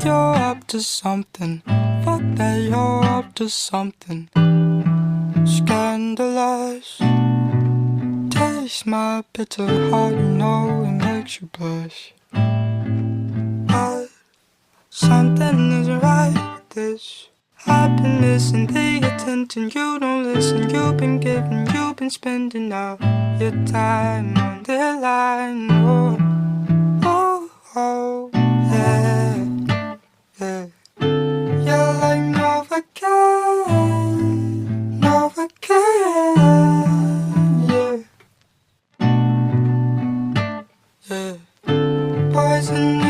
you're up to something. Fuck that, you're up to something. Scandalous. Taste my bitter heart, you know it makes you blush. But something isn't right with this. I've been missing the attention, you don't listen. You've been giving, you've been spending all your time on the line. Oh, oh, oh, yeah, yeah. You're like Novocaine, Novocaine, yeah, yeah. Poison